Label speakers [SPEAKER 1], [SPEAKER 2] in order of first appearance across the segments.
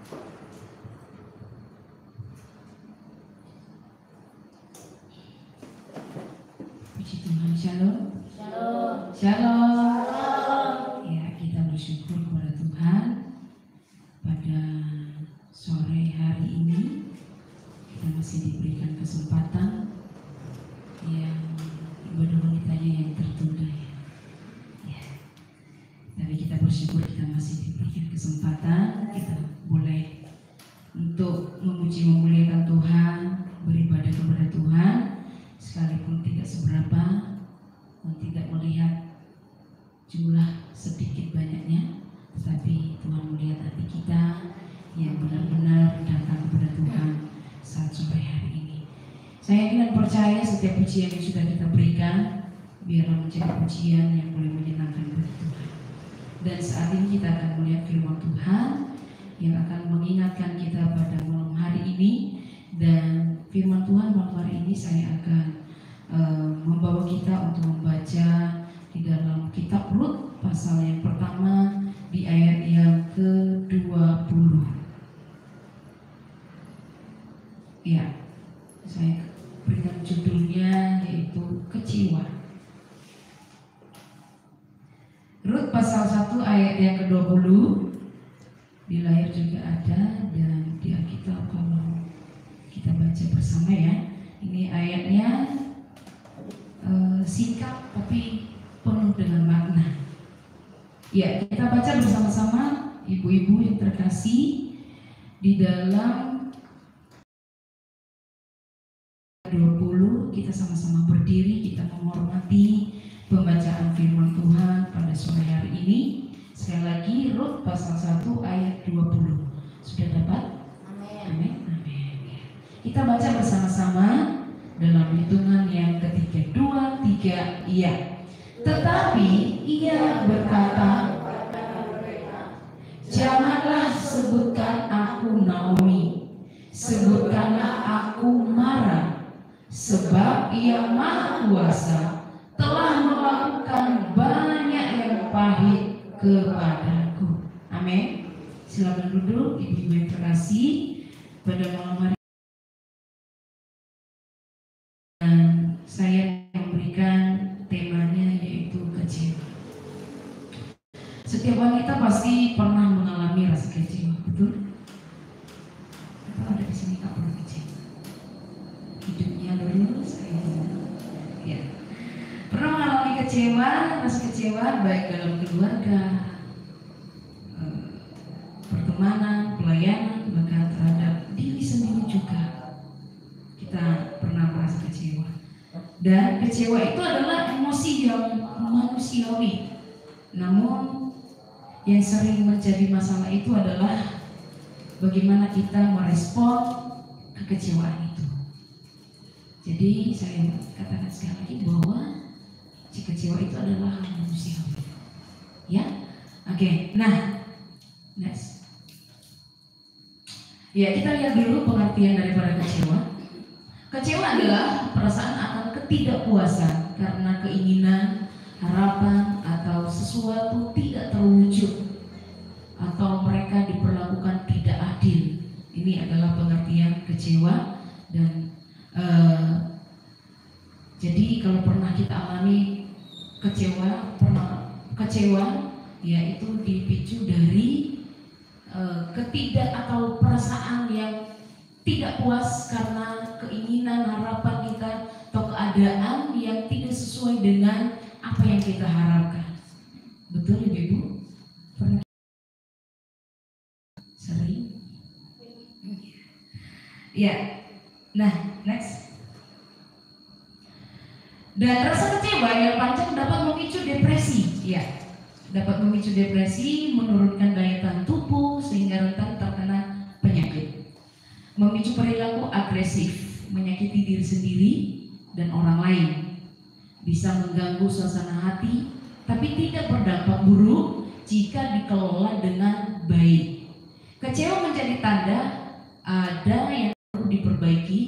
[SPEAKER 1] Puji Tuhan, shalom.
[SPEAKER 2] Shalom.
[SPEAKER 1] Shalom. Ya, kita bersyukur kepada Tuhan pada sore hari ini kita masih diberikan kesempatan yang ibadah wanitanya yang tertunda ya. Ya. Tapi kita bersyukur kita masih diberikan kesempatan, kita boleh untuk memuji memuliakan Tuhan, beribadah kepada Tuhan, sekalipun tidak seberapa, tidak melihat jumlah sedikit banyaknya, tetapi Tuhan melihat hati kita yang benar-benar datang kepada Tuhan saat sore hari ini. Saya ingin percaya setiap pujian yang sudah kita berikan biarlah menjadi pujian yang boleh menyenangkan bagi Tuhan. Dan saat ini kita akan melihat firman Tuhan yang akan mengingatkan kita pada malam hari ini. Dan firman Tuhan malam hari ini saya akan membawa kita untuk membaca di dalam kitab Rut pasal yang pertama di ayat yang ke-20. Ya, saya berikan judulnya yaitu kecewa. Rut pasal 1 ayat yang ke-20. Di layar juga ada dan di Alkitab kalau kita baca bersama ya. Ini ayatnya singkat tapi penuh dengan makna. Ya, kita baca bersama-sama ibu-ibu yang terkasih di dalam 20. Kita sama-sama berdiri, kita menghormati pembacaan firman Tuhan pada sore hari ini. Sekali lagi Rut pasal 1 ayat 20. Sudah dapat? Amin. Amin. Kita baca bersama-sama dalam hitungan yang ketiga, 2, 3, iya. Tetapi ia berkata, janganlah sebutkan aku Naomi, sebutkanlah aku Mara, sebab ia Maha Kuasa telah melakukan banyak yang pahit kepadaku. Amin. Silakan duduk, ibu-ibu yang terkasih. Pada malam hari saya memberikan temanya yaitu kecewa. Setiap wanita pasti pernah mengalami rasa kecewa, betul? Atau ada di sini tak pernah kecewa? Hidupnya lurus, saya ya. Pernah mengalami kecewa, rasa kecewa baik dalam keluarga, pertemanan, pelayanan, bahkan terhadap diri sendiri juga. Kita pernah merasa kecewa. Dan kecewa itu adalah emosi yang manusiawi. Namun yang sering menjadi masalah itu adalah bagaimana kita merespon kekecewaan itu. Jadi saya katakan sekali lagi bahwa kecewa itu adalah manusiawi. Ya, oke. Nah, next. Ya, kita lihat dulu pengertian daripada kecewa. Kecewa adalah perasaan akan ketidakpuasan karena keinginan, harapan, atau sesuatu tidak terwujud atau mereka diperlakukan tidak adil. Ini adalah pengertian kecewa. Dan jadi kalau pernah kita alami kecewa yaitu dipicu dari atau perasaan yang tidak puas karena keinginan, harapan kita atau keadaan yang tidak sesuai dengan apa yang kita harapkan. Betul ibu-ibu? Pernah sering? Ya. Nah, next. Dan rasa kecewa yang panjang dapat memicu depresi. Ya, dapat memicu depresi, menurunkan daya tahan tubuh sehingga rentan terkena penyakit. Memicu perilaku agresif, menyakiti diri sendiri dan orang lain. Bisa mengganggu suasana hati, tapi tidak berdampak buruk jika dikelola dengan baik. Kecewa menjadi tanda ada yang perlu diperbaiki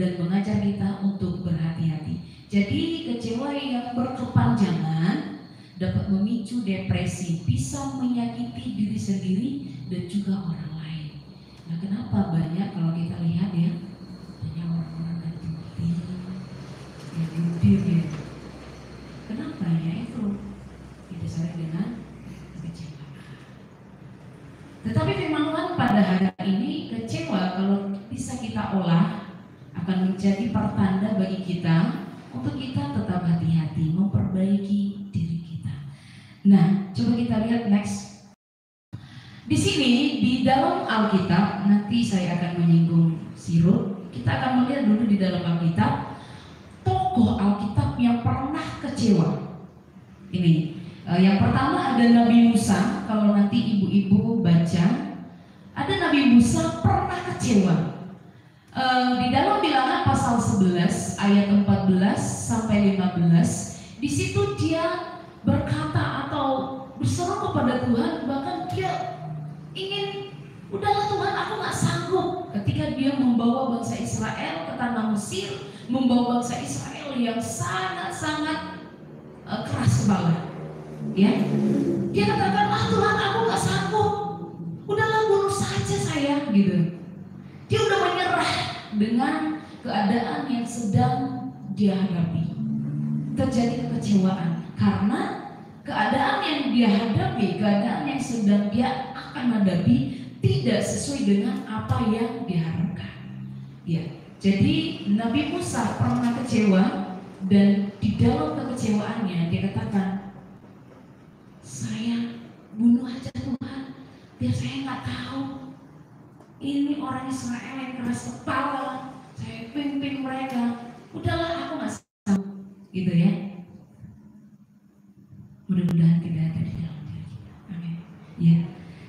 [SPEAKER 1] dan mengajar kita untuk berhati-hati. Jadi kecewa yang berkepanjangan dapat memicu depresi, bisa menyakiti diri sendiri dan juga orang lain. Nah, kenapa banyak kalau kita lihat ya, banyak orang-orang ganti yang jubir ya. Kenapa ya? Itu didasari dengan kekecewaan. Tetapi firman Tuhan pada hari ini, kecewa kalau bisa kita olah akan menjadi pertanda bagi kita untuk kita tetap hati-hati memperbaiki diri kita. Nah, coba kita lihat next. Di sini di dalam Alkitab, nanti saya akan menyinggung sirut. Kita akan melihat dulu di dalam Alkitab tokoh Alkitab yang pernah kecewa. Ini yang pertama ada Nabi Musa. Kalau nanti ibu-ibu baca, ada Nabi Musa pernah kecewa. Di dalam Bilangan pasal 11 ayat 14 sampai 15, di situ dia berkata atau berseru kepada Tuhan, bahkan dia ingin, udahlah Tuhan, aku gak sanggup. Ketika dia membawa bangsa Israel ke tanah Mesir, membawa bangsa Israel yang sangat-sangat keras kepala, ya, dia katakan, Tuhan, aku gak sanggup, udahlah bunuh saja saya, gitu. Dia udah menyerah dengan keadaan yang sedang dia hadapi. Terjadi kekecewaan karena keadaan yang dia hadapi, keadaan yang sedang dia akan hadapi tidak sesuai dengan apa yang diharapkan. Ya, jadi Nabi Musa pernah kecewa, dan di dalam kekecewaannya dia katakan, saya bunuh aja Tuhan, biar saya nggak tahu ini orang Israel yang keras kepala, saya pimpin mereka, udahlah aku nggak sanggup, gitu ya. Mudah-mudahan tidak ada di dalam diri kita. Amin. Ya.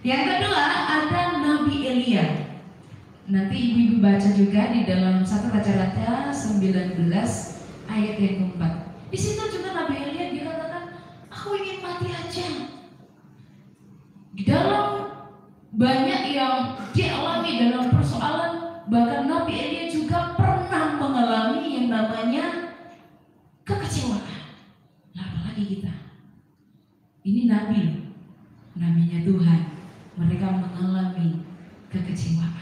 [SPEAKER 1] Yang kedua ada Nabi Elia. Nanti ibu-ibu baca juga di dalam 1 Raja-Raja 19 ayat yang keempat. Di situ juga Nabi Elia dia katakan, aku ingin mati aja. Di dalam banyak yang dialami dalam persoalan, bahkan Nabi Elia juga pernah mengalami yang namanya kekecewaan. Nah, apalagi kita. Ini nabi, nabinya Tuhan. Mereka mengalami kekecewaan.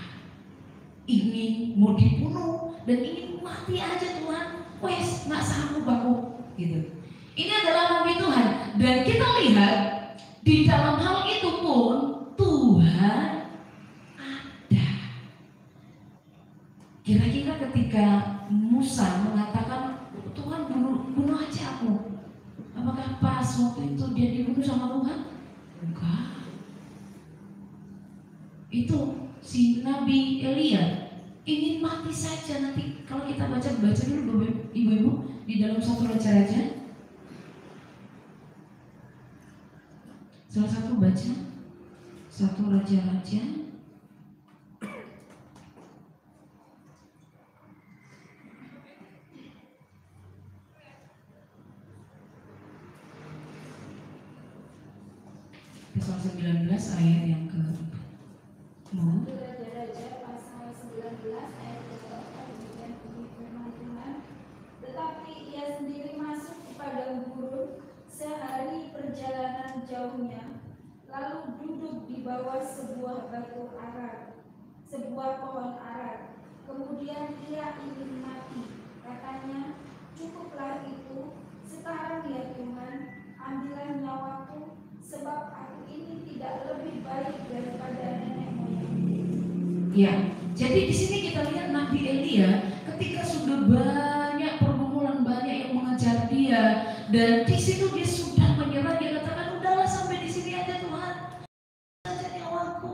[SPEAKER 1] Ingin mau dibunuh dan ingin mati aja Tuhan. Wes, nggak sanggup aku, gitu. Ini adalah nabi Tuhan, dan kita lihat di dalam hal itu pun Tuhan ada. Kira-kira ketika Musa mengatakan, Tuhan bunuh aja aku, apakah pas waktu itu dia dibunuh sama Tuhan? Enggak. Itu si Nabi Elia ingin mati saja. Nanti kalau kita baca dulu ibu-ibu di dalam 1 Raja-Raja. Salah satu baca 1 Raja-Raja pasal 19 ayat yang ke-4.
[SPEAKER 2] Raja-Raja pasal 19 ayat ke-4 demikian bunyi firman Tuhan. Tetapi ia sendiri masuk ke padang gurun sehari perjalanan jauhnya, lalu duduk di bawah sebuah batu ara, sebuah pohon ara. Kemudian ia ingin mati. Katanya, cukuplah itu, sekarang ya Tuhan, ambillah nyawaku, sebab aku ini tidak lebih baik daripada nenek moyang.
[SPEAKER 1] Ya, jadi di sini kita lihat Nabi Elia ketika sudah banyak pergumulan, banyak yang mengejar dia, dan di situ dia sudah menyerah. Dia katakan, udahlah sampai di sini aja Tuhan, saja nyawaku,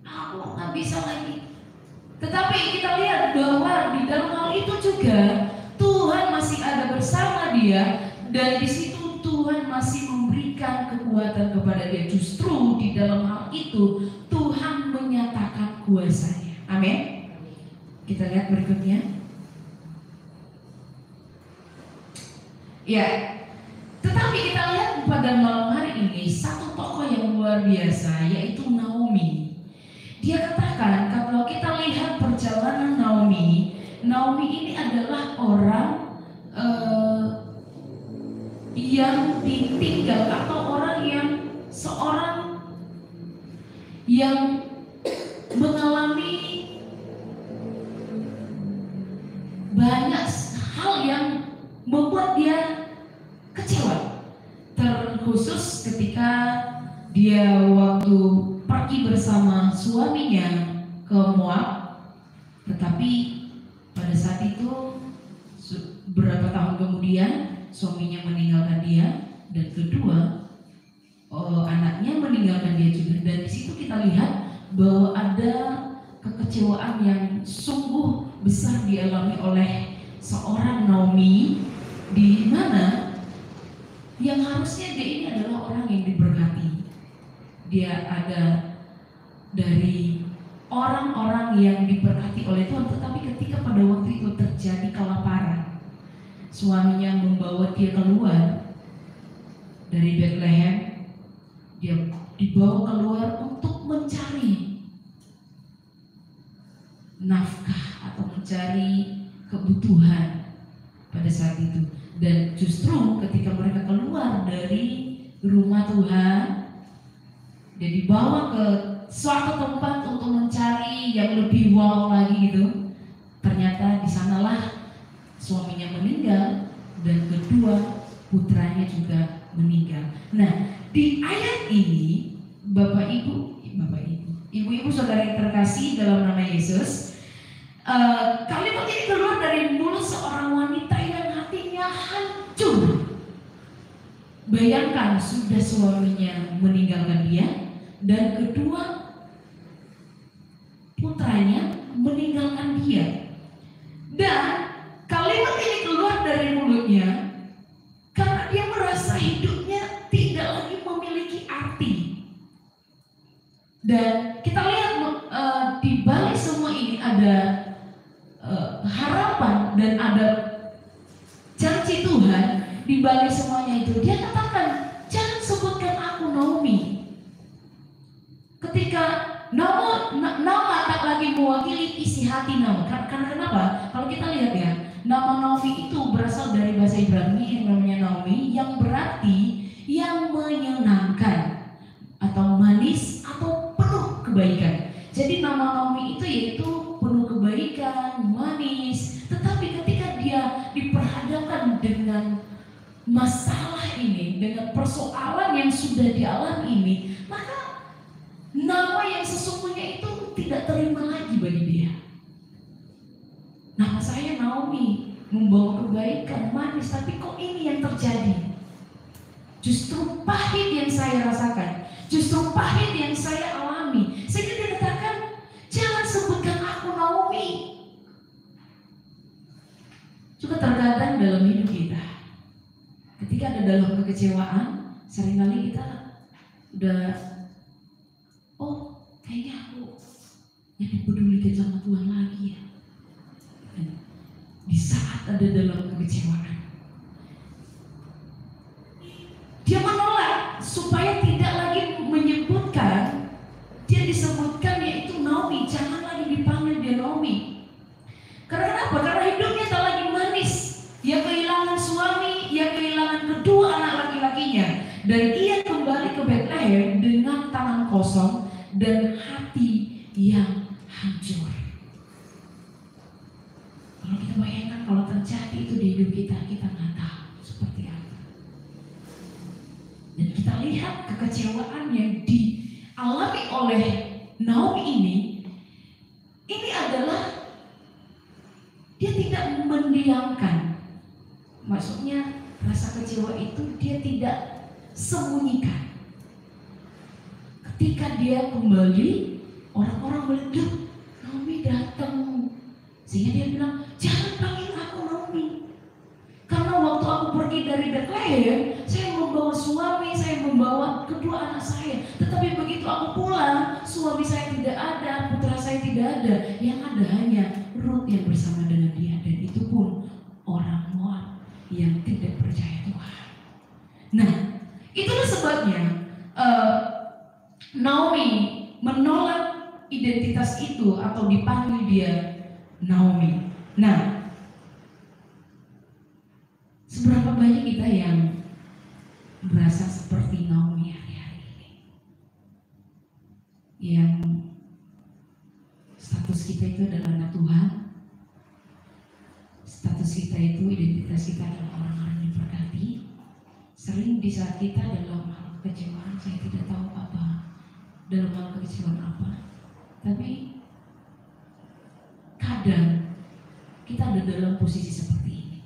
[SPEAKER 1] aku nggak bisa lagi. Tetapi kita lihat bahwa di dalam hal itu juga Tuhan masih ada bersama dia, dan di situ Tuhan masih memberikan kekuatan kepada dia. Justru di dalam hal itu Tuhan menyatakan kuasanya. Amin. Kita lihat berikutnya. Ya, tetapi kita lihat pada malam hari ini satu tokoh yang luar biasa, yaitu Naomi. Dia katakan, kalau kita lihat perjalanan Naomi ini adalah orang yang ditinggal, atau orang yang seorang yang mengalami banyak hal yang membuat dia kecewa, terkhusus ketika dia waktu pergi bersama suaminya ke Moab, tetapi pada saat itu beberapa tahun kemudian suaminya meninggalkan dia, dan kedua anaknya meninggalkan dia juga. Dan di situ kita lihat bahwa ada kekecewaan yang sungguh besar dialami oleh seorang Naomi, di mana yang harusnya dia ini adalah orang yang diberkati. Dia ada dari orang-orang yang diberkati oleh Tuhan, tetapi ketika pada waktu itu terjadi kelaparan, suaminya membawa dia keluar dari Bethlehem, dia dibawa keluar untuk mencari nafkah atau mencari kebutuhan pada saat itu. Dan justru ketika mereka keluar dari rumah Tuhan, dia dibawa ke suatu tempat untuk mencari yang lebih wow lagi gitu. Ternyata di sanalah suaminya meninggal, dan kedua putranya juga meninggal. Nah, di ayat ini ibu-ibu saudara yang terkasih dalam nama Yesus, kalimat ini keluar dari mulut seorang wanita yang hatinya hancur. Bayangkan, sudah suaminya meninggalkan dia, dan kedua putranya meninggalkan dia. Dan kalimat ini keluar dari mulutnya karena dia merasa hidupnya tidak lagi memiliki arti. Dan kita lihat di balik semua ini ada harapan dan ada janji Tuhan di balik semuanya itu. Dia katakan, jangan sebutkan aku Naomi. Ketika nama tak lagi mewakili isi hati nama. Karena kenapa? Kalau kita lihat ya, nama Naomi itu berasal dari bahasa Ibrani yang namanya Naomi, yang berarti yang menyenangkan atau manis atau penuh kebaikan. Jadi nama Naomi itu yaitu penuh kebaikan, manis. Tetapi ketika dia diperhadapkan dengan masalah ini, dengan persoalan yang sudah dialami ini, maka nama yang sesungguhnya itu tidak terima lagi bagi dia. Nama saya Naomi, membawa kebaikan, manis, tapi kok ini yang terjadi? Justru pahit yang saya rasakan, justru pahit yang saya alami. Sehingga dia katakan, jangan sebutkan aku Naomi. Juga terkadang dalam hidup kita, ketika ada dalam kekecewaan, seringkali kita udah, oh kayaknya aku yang dipedulikan sama Tuhan lagi ya. Dan di saat ada dalam kekecewaan, dia menolak supaya tidak lagi menyebutkan, dia disebutkan yaitu Naomi, jangan lagi dipanggil dia Naomi. Karena apa? Karena hidupnya tak lagi manis. Ia kehilangan suami, ia kehilangan kedua anak laki-lakinya, dan ia kembali ke Bethlehem dengan tangan kosong dan hati yang hancur. Kalau kita bayangkan kalau terjadi itu di hidup kita, kita nggak tahu seperti apa. Dan kita lihat kekecewaan yang dialami oleh Naomi ini adalah dia tidak mendiamkan. Maksudnya rasa kecewa itu dia tidak sembunyikan. Ketika dia kembali, orang-orang melihat, Naomi datang. Sehingga dia bilang, jangan panggil aku Naomi. Karena waktu aku pergi dari Bethlehem, saya membawa suami, saya membawa kedua anak saya. Tetapi begitu aku pulang, suami saya tidak ada, putra saya tidak ada. Yang ada hanya Ruth yang bersama dengan dia. Dan itu pun orang Moab yang tidak percaya Tuhan. Nah, itulah sebabnya Naomi menolak identitas itu atau dipanggil dia Naomi. Nah, seberapa banyak kita yang merasa seperti Naomi hari-hari ini, yang kita itu adalah anak Tuhan, status kita itu, identitas kita adalah orang-orang yang diberkati. Sering di saat kita dalam hal kekecewaan, saya tidak tahu apa, dalam hal kekecewaan apa, tapi kadang kita ada dalam posisi seperti ini.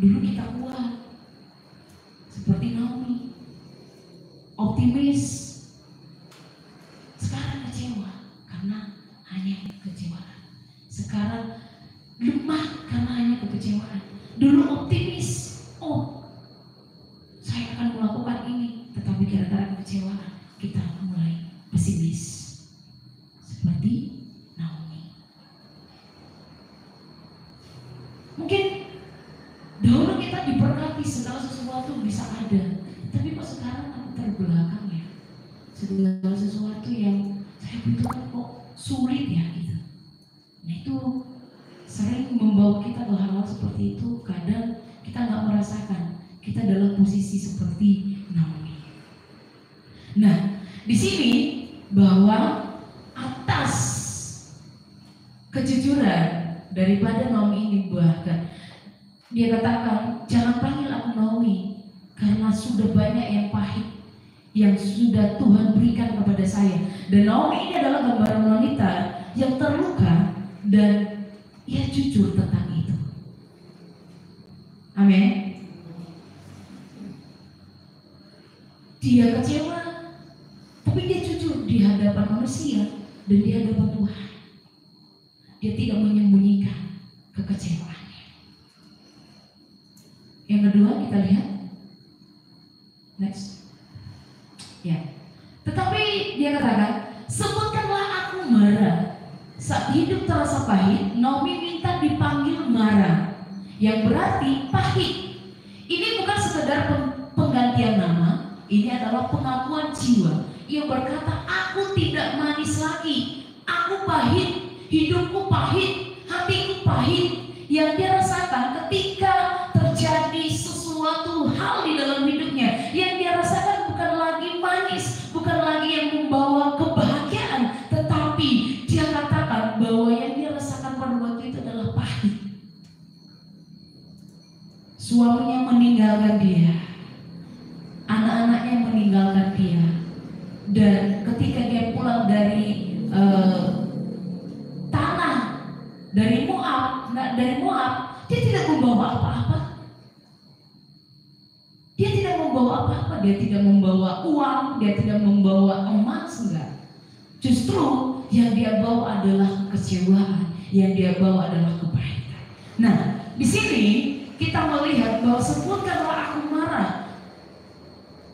[SPEAKER 1] Dulu kita kuat, seperti Naomi, optimis. Sekarang kecewa karena hanya kekecewaan. Sekarang lemah karena hanya kekecewaan. Dulu optimis, oh saya akan melakukan ini, tetapi gara-gara kekecewaan kita mulai pesimis. Seperti Naomi. Mungkin dahulu kita diberkati, segala sesuatu bisa ada, tapi kok sekarang aku terbelakang ya. Segala sesuatu yang saya butuhkan kok sulit ya gitu. Nah itu sering membawa kita ke hal-hal seperti itu. Kadang kita nggak merasakan kita dalam posisi seperti Naomi. Nah di sini bahwa atas kejujuran daripada Naomi ini, bahkan dia katakan, jangan panggil aku Naomi, karena sudah banyak yang pahit yang sudah Tuhan berikan kepada saya. Dan Naomi ini adalah gambaran wanita yang terluka dan ia jujur tentang itu. Amin. Dia kecewa, tapi dia jujur di hadapan manusia dan di hadapan Tuhan. Dia tidak menyembunyikan kekecewaan. Yang kedua kita lihat, next, ya. Tetapi dia katakan, sebutkanlah aku Mara. Saat hidup terasa pahit, Naomi minta dipanggil Mara, yang berarti pahit. Ini bukan sekedar penggantian nama, ini adalah pengakuan jiwa. Ia berkata, aku tidak manis lagi, aku pahit, hidupku pahit, hatiku pahit. Yang dia rasakan ketika terjadi sesuatu hal di dalam hidupnya, yang dia rasakan bukan lagi manis, bukan lagi yang membawa kebahagiaan, tetapi dia katakan bahwa yang dia rasakan pada waktu itu adalah pahit. Suaminya meninggalkan dia, anak-anaknya meninggalkan dia, dan ketika dia pulang dari tanah dari Moab, dia tidak membawa apa-apa. Dia tidak membawa apa-apa, dia tidak membawa uang, dia tidak membawa emas, enggak. Justru yang dia bawa adalah kekecewaan, yang dia bawa adalah kepahitan. Nah, di sini kita melihat bahwa sebutkanlah aku Mara,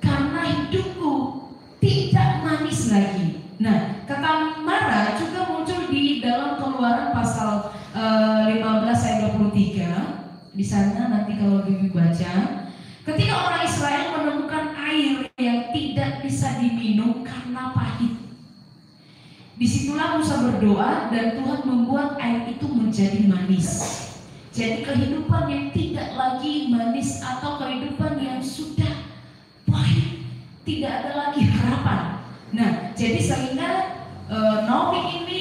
[SPEAKER 1] karena hidupku tidak manis lagi. Nah, kata Mara juga muncul di dalam Keluaran pasal 15 ayat 23. Di sana nanti kalau Bibi baca, ketika orang Israel menemukan air yang tidak bisa diminum karena pahit, disitulah Musa berdoa dan Tuhan membuat air itu menjadi manis. Jadi kehidupan yang tidak lagi manis atau kehidupan yang sudah pahit, tidak ada lagi harapan. Nah, jadi sehingga Naomi ini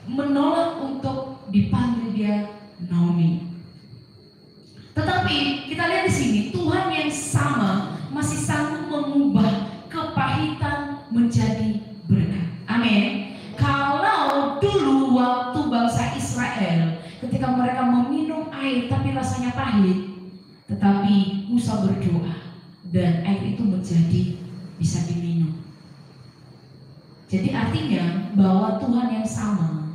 [SPEAKER 1] menolak untuk dipanggil dia Naomi. Tetapi kita lihat di sini Tuhan yang sama masih sanggup mengubah kepahitan menjadi berkat. Amin. Kalau dulu waktu bangsa Israel ketika mereka meminum air tapi rasanya pahit, tetapi Musa berdoa dan air itu menjadi bisa diminum. Jadi artinya bahwa Tuhan yang sama,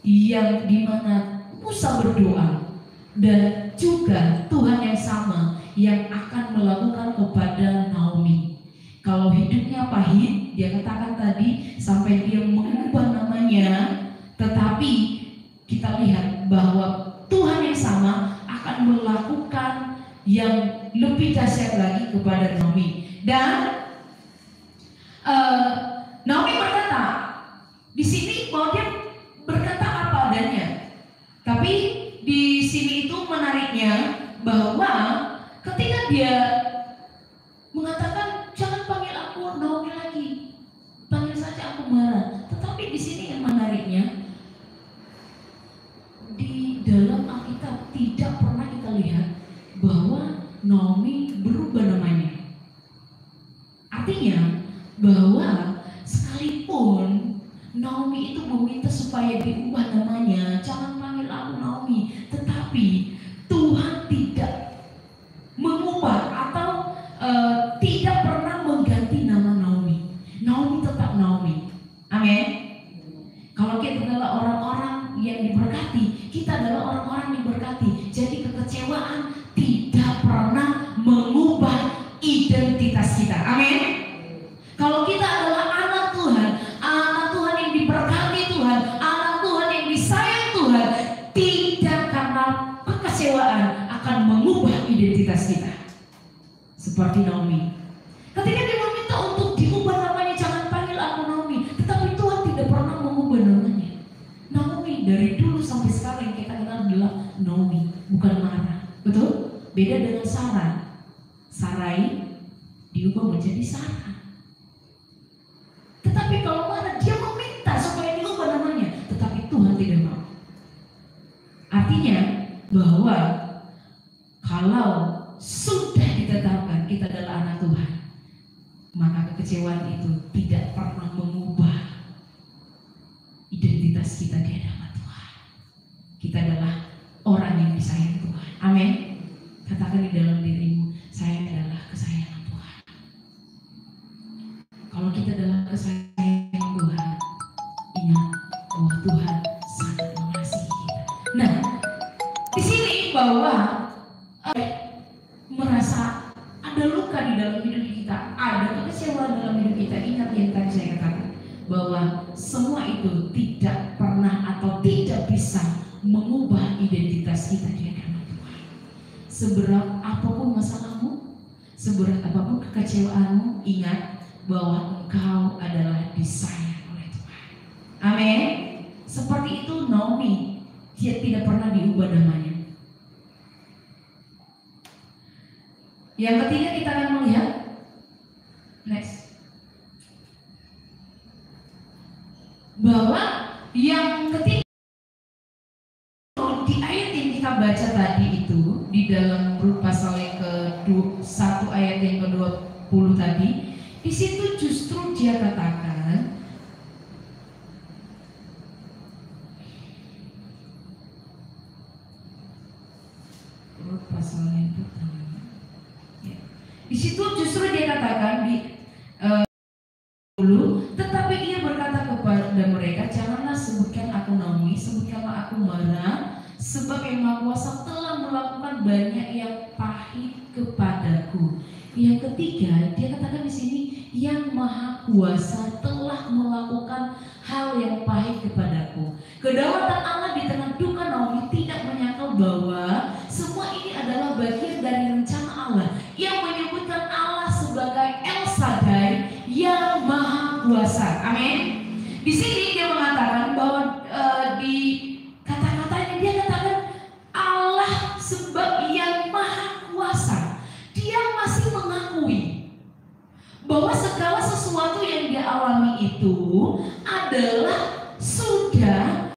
[SPEAKER 1] yang dimana Musa berdoa, dan juga Tuhan yang sama yang akan melakukan kepada Naomi. Kalau hidupnya pahit, dia katakan tadi sampai dia mengubah namanya, tetapi kita lihat bahwa Tuhan yang sama akan melakukan yang lebih dahsyat lagi kepada Naomi. Dan Naomi berkata di sini bahwa dia berkata apa adanya. Tapi di sini itu menariknya bahwa ketika dia mengatakan jangan panggil aku Naomi lagi, panggil saja aku Mara. Tetapi di sini yang menariknya, di dalam Alkitab tidak pernah kita lihat bahwa Naomi berubah namanya. Artinya bahwa sekalipun Naomi itu meminta supaya diubah namanya, jangan panggil aku Naomi, tetapi Tuhan tidak mengubah atau tidak pernah mengganti nama Naomi. Naomi tetap Naomi. Amin. Kalau kita adalah orang-orang yang diberkati, kita adalah orang-orang yang diberkati. Jadi kekecewaan tidak pernah mengubah identitas kita. Amin. Kalau kita adalah anak Tuhan yang diberkati Tuhan, anak Tuhan yang disayang Tuhan, tidak karena kekecewaan akan mengubah identitas kita. Seperti Naomi, ketika dia meminta untuk diubah namanya, jangan panggil aku Naomi, tetapi Tuhan tidak pernah mengubah namanya. Naomi dari dulu sampai sekarang kita kenal adalah Naomi, bukan Mara. Betul? Beda dengan Sarah. Sarai diubah menjadi Sarah. Tetapi kalau Mara, dia meminta supaya diubah namanya, tetapi Tuhan tidak mau. Artinya bahwa kalau sudah ditetapkan kita adalah anak Tuhan, maka kekecewaan itu tidak pernah mengubah identitas kita di hadapan Tuhan. Kita adalah orang yang disayang Tuhan. Amin. Katakan di dalam dirimu, saya adalah kesayangan Tuhan. Kalau kita adalah kesayangan Tuhan, ingat bahwa Tuhan sangat mengasihi kita. Nah, di sini bahwa merasa ada luka di dalam hidup kita, ada kekecewaan dalam hidup kita. Ingat yang tadi saya katakan bahwa semua itu tidak pernah atau tidak bisa mengubah identitas kita di hadapan Tuhan. Seberat apapun masalahmu, seberat apapun kekecewaanmu, ingat bahwa engkau adalah disayang oleh Tuhan. Amin. Seperti itu Naomi, dia tidak pernah diubah namanya. Yang ketiga kita akan melihat next, bahwa yang ketiga di ayat yang kita baca tadi itu, di dalam Rut pasal yang ke-1 ayat yang ke-20 tadi, di situ justru dia katakan Rut pasal yang pertama. Di situ justru dia katakan di dulu, tetapi ia berkata kepada mereka, janganlah sebutkan aku Naomi, sebutkanlah aku Mara, sebab Yang Maha Kuasa telah melakukan banyak yang pahit kepadaku. Yang ketiga, dia katakan di sini, Yang Maha Kuasa telah melakukan hal yang pahit kepadaku. Kedaulatan Allah di tengah duka Naomi tidak menyangkal bahwa semua ini adalah bagian dari rencana Allah yang menyebutkan Allah sebagai El Shaddai, Yang Maha Kuasa. Amin. Di sini dia mengatakan bahwa di kata-katanya dia katakan Allah sebab Yang Maha Kuasa. Dia masih mengakui bahwa segala sesuatu yang dia alami itu adalah sudah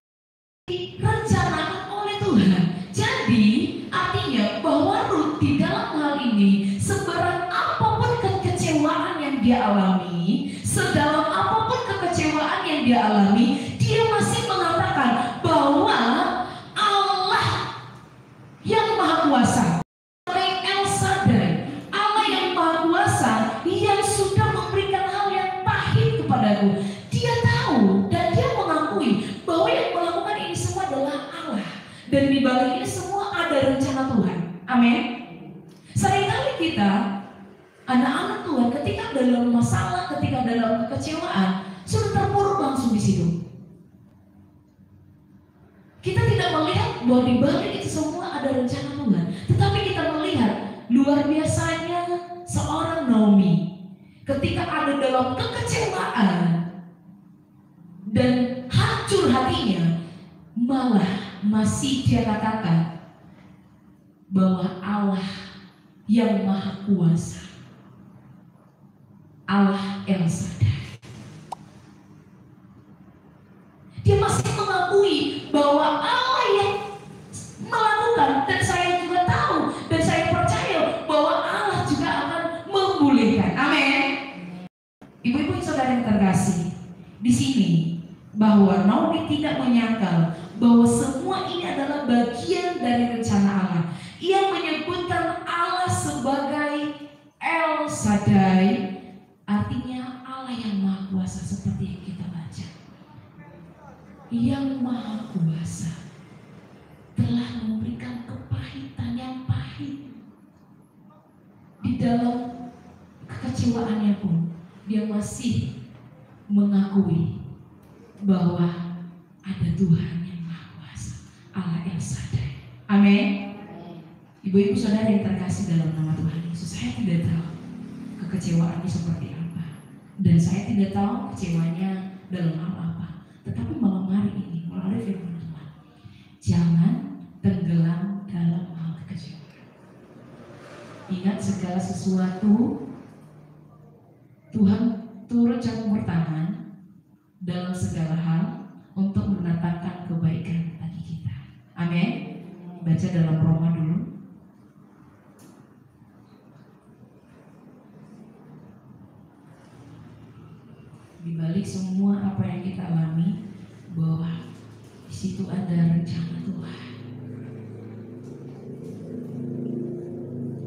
[SPEAKER 1] direncanakan oleh Tuhan. Jadi artinya bahwa Rut di dalam hal ini, seberat apapun kekecewaan yang dia alami, sedalam apapun kekecewaan yang dia alami, dia masih mengatakan bahwa Allah Yang Maha Kuasa, El Shaddai, Allah Yang Maha Kuasa yang sudah memberikan hal yang pahit kepadaku. Dia tahu dan dia mengakui bahwa yang melakukan ini semua adalah Allah, dan di balik ini semua ada rencana Tuhan. Amin. Seringkali kita anak-anak Tuhan ketika dalam masalah, ketika dalam kekecewaan, sudah terpuruk langsung di situ. Kita tidak melihat bahwa di balik itu semua ada rencana Tuhan, tetapi kita melihat luar biasanya seorang Naomi ketika ada dalam kekecewaan dan hancur hatinya, malah masih dia katakan bahwa Allah Yang Maha Kuasa Allah El Shaddai. Dia masih mengakui bahwa Allah yang melakukan, dan saya juga tahu dan saya percaya bahwa Allah juga akan memulihkan. Amin. Ibu-ibu saudara yang terkasih, di sini bahwa Naomi tidak menyangkal bahwa semua ini adalah bagian dari rencana Allah. Ia menyebutkan Allah sebagai El Shaddai, artinya Allah yang Maha Kuasa, seperti yang kita baca. Yang Maha Kuasa telah memberikan kepahitan yang pahit. Di dalam kekecewaannya pun dia masih mengakui bahwa ada Tuhan yang Maha Kuasa, Allah El Shaddai. Amin. Ibu-ibu saudara yang terkasih dalam nama Tuhan Yesus, saya tidak tahu kekecewaannya seperti apa, dan saya tidak tahu kecewanya dalam hal apa. Tetapi malam hari ini melalui firman Tuhan, jangan tenggelam dalam hal kekecewaan. Ingat segala sesuatu Tuhan turut campur tangan dalam segala hal untuk mendatangkan kebaikan bagi kita. Amin. Baca dalam Roma dulu. Di balik semua apa yang kita alami, bahwa di situ ada rencana Tuhan.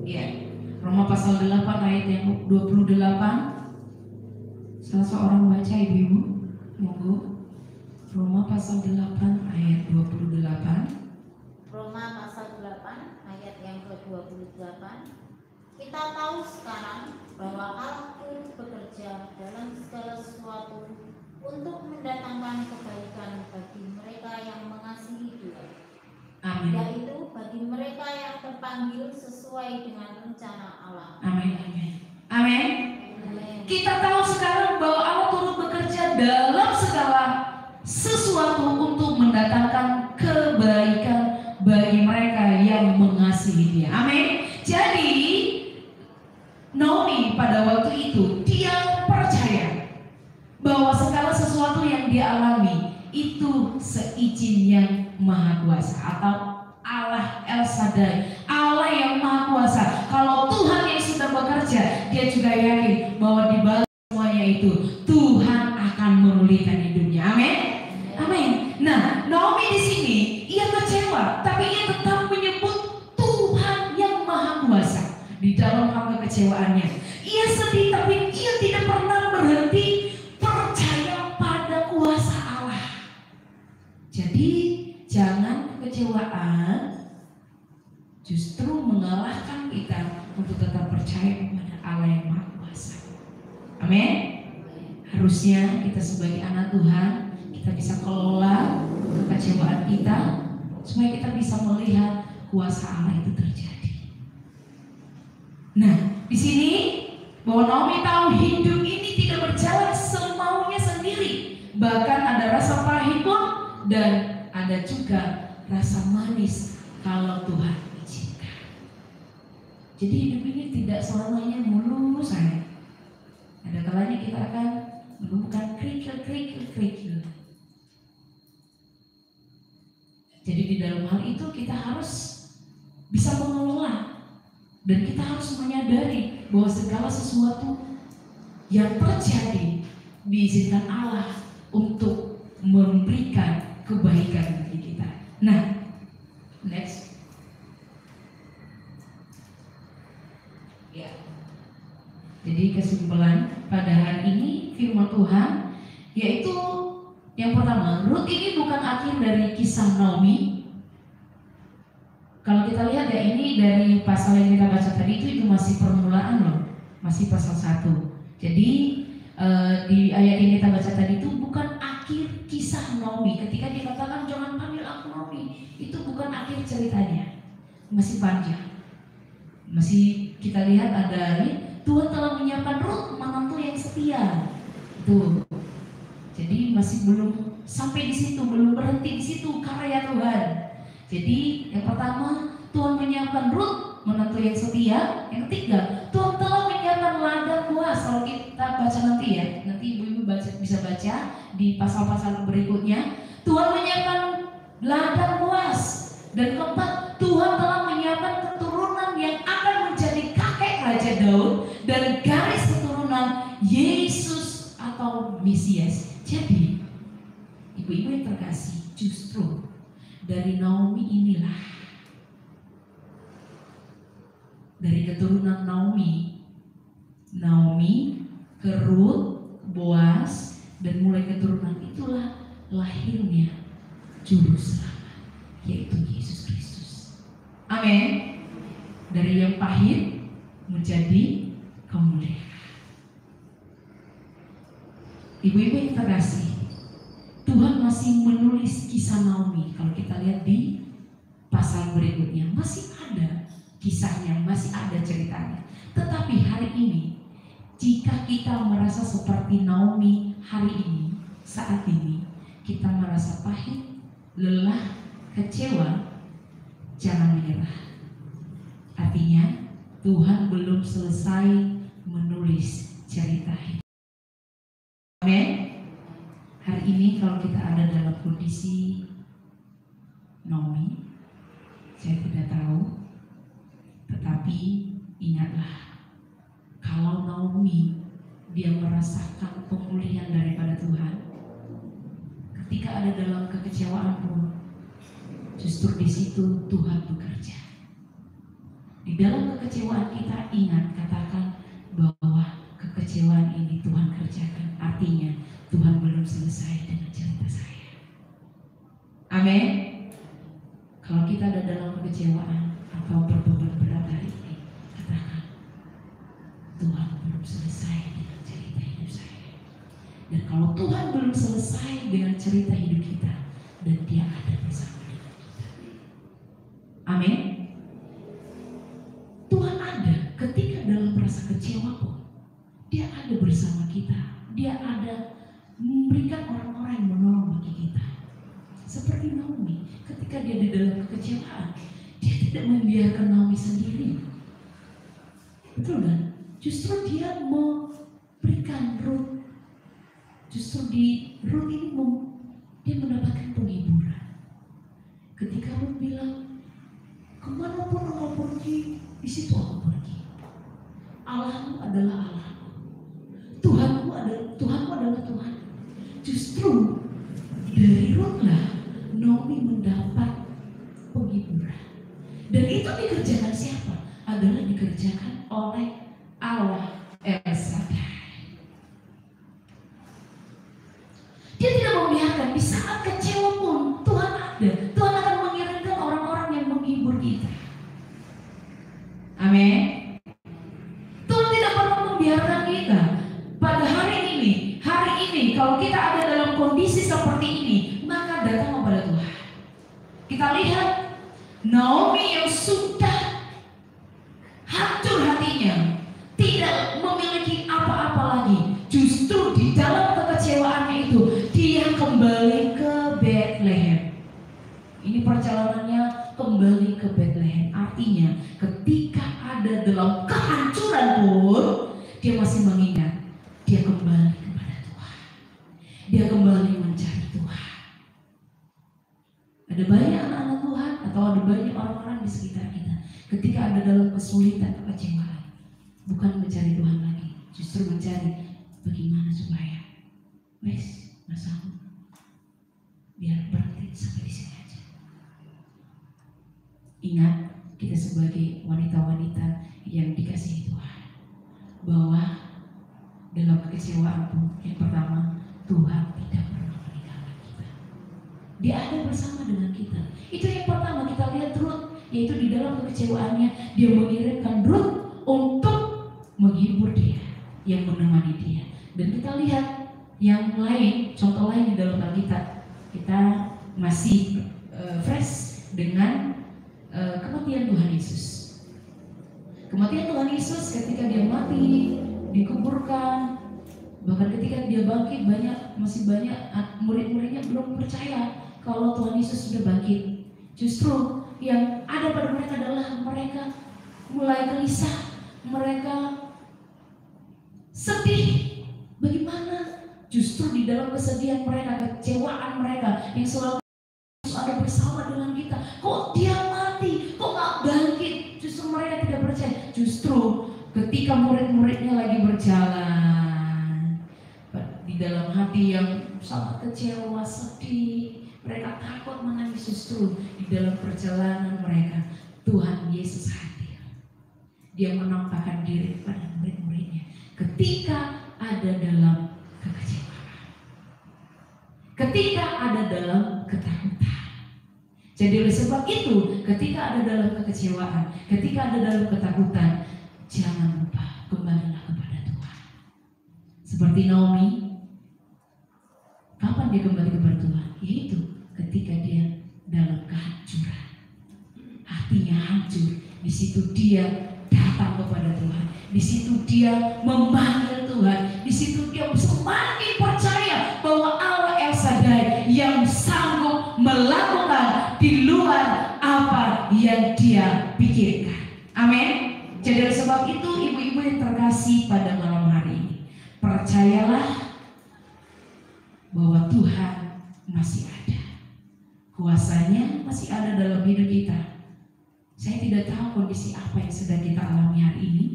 [SPEAKER 1] Ya, Roma pasal 8 ayat yang 28. Salah seorang baca, ibu-ibu, monggo. Roma pasal 8 ayat 28.
[SPEAKER 3] Roma pasal 8 ayat yang ke-28. Kita tahu sekarang bahwa Allah turut bekerja dalam segala sesuatu untuk mendatangkan kebaikan bagi mereka yang mengasihi Dia.
[SPEAKER 1] Amin.
[SPEAKER 3] Yaitu bagi mereka yang terpanggil sesuai dengan rencana Allah.
[SPEAKER 1] Amin. Amin. Amin. Kita tahu sekarang bahwa Allah turut bekerja dalam segala sesuatu untuk mendatangkan kebaikan bagi mereka yang mengasihi Dia. Amin. Jadi Naomi pada waktu itu dia percaya bahwa segala sesuatu yang dia alami itu seizin yang Maha Kuasa, atau Allah El Shaddai, Allah yang Maha Kuasa. Kalau Tuhan yang sudah bekerja, dia juga yakin bahwa di balik semuanya itu Tuhan akan memulihkan hidupnya. Amin. Amin. Nah, Naomi di sini ia kecewa, tapi ia tetap menyebut Tuhan yang Maha Kuasa. Di dalam hal kekecewaannya, ia sedih, tapi ia tidak pernah berhenti percaya pada kuasa Allah. Jadi jangan kekecewaan justru mengalahkan kita untuk tetap percaya kepada Allah yang Maha Kuasa. Amin. Harusnya kita sebagai anak Tuhan, kita bisa kelola kekecewaan kita supaya kita bisa melihat kuasa Allah itu terjadi. Nah, di sini bahwa Naomi tahu hidup ini tidak berjalan semaunya sendiri. Bahkan ada rasa pahit pun, dan ada juga rasa manis kalau Tuhan izinkan. Jadi hidup ini tidak selamanya mulus saja. Ada kalanya kita akan menemukan kerikil. Jadi di dalam hal itu kita harus bisa mengelola. Dan kita harus menyadari bahwa segala sesuatu yang terjadi diizinkan Allah untuk memberikan kebaikan bagi kita. Nah, next. Ya. Jadi kesimpulan pada hari ini firman Tuhan yaitu yang pertama, Rut ini bukan akhir dari kisah Naomi. Kalau kita lihat ya, ini dari pasal yang kita baca tadi itu masih permulaan loh, masih pasal 1. Jadi di ayat yang kita baca tadi itu bukan akhir kisah Naomi. Ketika dikatakan jangan panggil aku Naomi, itu bukan akhir ceritanya, masih panjang. Masih kita lihat ada Tuhan telah menyiapkan Rut menantu yang setia. Itu. Jadi masih belum sampai di situ, belum berhenti di situ karya Tuhan. Jadi yang pertama Tuhan menyiapkan Rut menantu yang setia. Yang ketiga Tuhan telah menyiapkan ladang Boaz. Kalau kita baca nanti ya, nanti ibu-ibu bisa baca di pasal-pasal berikutnya. Tuhan menyiapkan ladang Boas, dan keempat, Tuhan telah menyiapkan keturunan yang akan menjadi kakek Raja Daud dan garis keturunan Yesus atau Mesias. Jadi ibu-ibu yang terkasih, justru dari Naomi inilah, dari keturunan Naomi ke Rut, Boas, dan mulai keturunan itulah lahirnya juru selamat, yaitu Yesus Kristus. Amin. Dari yang pahit menjadi kemuliaan. Ibu-ibu yang terkasih, Tuhan masih menulis kisah Naomi. Kalau kita lihat di pasal berikutnya, masih ada kisahnya, masih ada ceritanya. Tetapi hari ini, jika kita merasa seperti Naomi hari ini, saat ini, kita merasa pahit, lelah, kecewa, jangan menyerah. Artinya, Tuhan belum selesai menulis cerita hidup. Amin. Hari ini kalau kita ada dalam kondisi Naomi, saya tidak tahu, tetapi ingatlah, kalau Naomi dia merasakan pemulihan daripada Tuhan, ketika ada dalam kekecewaan pun, justru di situ Tuhan bekerja. Di dalam kekecewaan kita ingat, katakan bahwa kekecewaan ini Tuhan kerjakan. Artinya Tuhan belum selesai dengan cerita saya. Amin. Kalau kita ada dalam kekecewaan atau berbeban berat hari ini, katakan Tuhan belum selesai dengan cerita hidup saya. Dan kalau Tuhan belum selesai dengan cerita hidup kita, dan Dia ada bersama dengan kita. Amin. Tuhan ada ketika dalam rasa kecewa pun, Dia ada bersama kita. Dia ada memberikan orang-orang yang menolong bagi kita. Seperti Naomi, ketika dia di dalam kekecewaan, dia tidak membiarkan Naomi sendiri. Betul kan? Justru dia memberikan Rut. Justru di Rut ini dia mendapatkan penghiburan. Ketika Rut bilang, kemanapun engkau pergi, di situ aku pergi. Allahmu adalah Allahku. Tuhanmu adalah Tuhan. Justru dari Rutlah Naomi mendapat penghiburan. Dan itu dikerjakan siapa? Adalah dikerjakan oleh Allah El Shaddai. Dia tidak membiarkan di saat kecewa pun Tuhan ada. Tuhan akan mengirimkan orang-orang yang menghibur kita. Amin. Tuhan tidak pernah membiarkan kita. Pada hari ini kalau kita ada dalam kondisi seperti ini, maka datang kepada Tuhan. Kita lihat Naomi yang sudah hancur hatinya, tidak memiliki apa-apa lagi. Justru di dalam kekecewaannya itu, dia kembali ke Bethlehem. Ini perjalanannya kembali ke Bethlehem. Artinya ketika ada dalam kehancuran pun, dia masih mengingat, dia kembali kepada Tuhan. Dia kembali mencari Tuhan. Ada banyak anak-anak Tuhan atau ada banyak orang-orang di sekitar kita, ketika ada dalam kesulitan, kekecewaan, bukan mencari Tuhan lagi, justru mencari bagaimana supaya masalah biar berhenti sampai di sini aja. Ingat, kita sebagai wanita-wanita yang dikasihi Tuhan, bahwa dalam kekecewaan pun, yang pertama, Tuhan tidak pernah meninggalkan kita. Dia ada bersama dengan kita. Itu yang pertama kita lihat Rut, yaitu di dalam kekecewaannya dia mengirimkan Rut untuk menghibur dia, yang menemani dia. Dan kita lihat yang lain, contoh lain di dalam Alkitab. Kita masih fresh dengan kematian Tuhan Yesus. Kematian Tuhan Yesus ketika dia mati, dikuburkan, bahkan ketika dia bangkit, masih banyak murid-muridnya belum percaya kalau Tuhan Yesus sudah bangkit. Justru yang ada pada mereka adalah mereka mulai gelisah, mereka sedih, dalam kesedihan mereka, kecewaan mereka yang selalu ada bersama dengan kita. Kok dia mati? Kok gak bangkit? Justru mereka tidak percaya. Justru ketika murid-muridnya lagi berjalan di dalam hati yang sangat kecewa, sedih, mereka takut menangis, justru di dalam perjalanan mereka Tuhan Yesus hadir. Dia menampakkan diri kepada murid-muridnya ketika ada dalam kekecewaan, ketika ada dalam ketakutan. Jadi oleh sebab itu, ketika ada dalam kekecewaan, ketika ada dalam ketakutan, jangan lupa kembalilah kepada Tuhan. Seperti Naomi, kapan dia kembali kepada Tuhan? Yaitu ketika dia dalam kehancuran, hatinya hancur. Di situ dia datang kepada Tuhan. Di situ dia memanggil Tuhan. Di situ dia semakin percaya bahwa Allah El Shaddai yang sanggup melakukan di luar apa yang dia pikirkan. Amin. Jadi oleh sebab itu, ibu-ibu yang terkasih pada malam hari ini, percayalah bahwa Tuhan masih ada. Kuasanya masih ada dalam hidup kita. Saya tidak tahu kondisi apa yang sedang kita alami hari ini.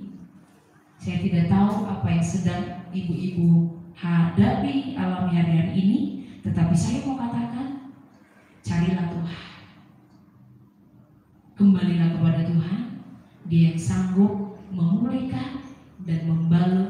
[SPEAKER 1] Saya tidak tahu apa yang sedang ibu-ibu hadapi, alami hari-hari ini. Tetapi saya mau katakan, carilah Tuhan. Kembalilah kepada Tuhan. Dia yang sanggup memulihkan dan membalut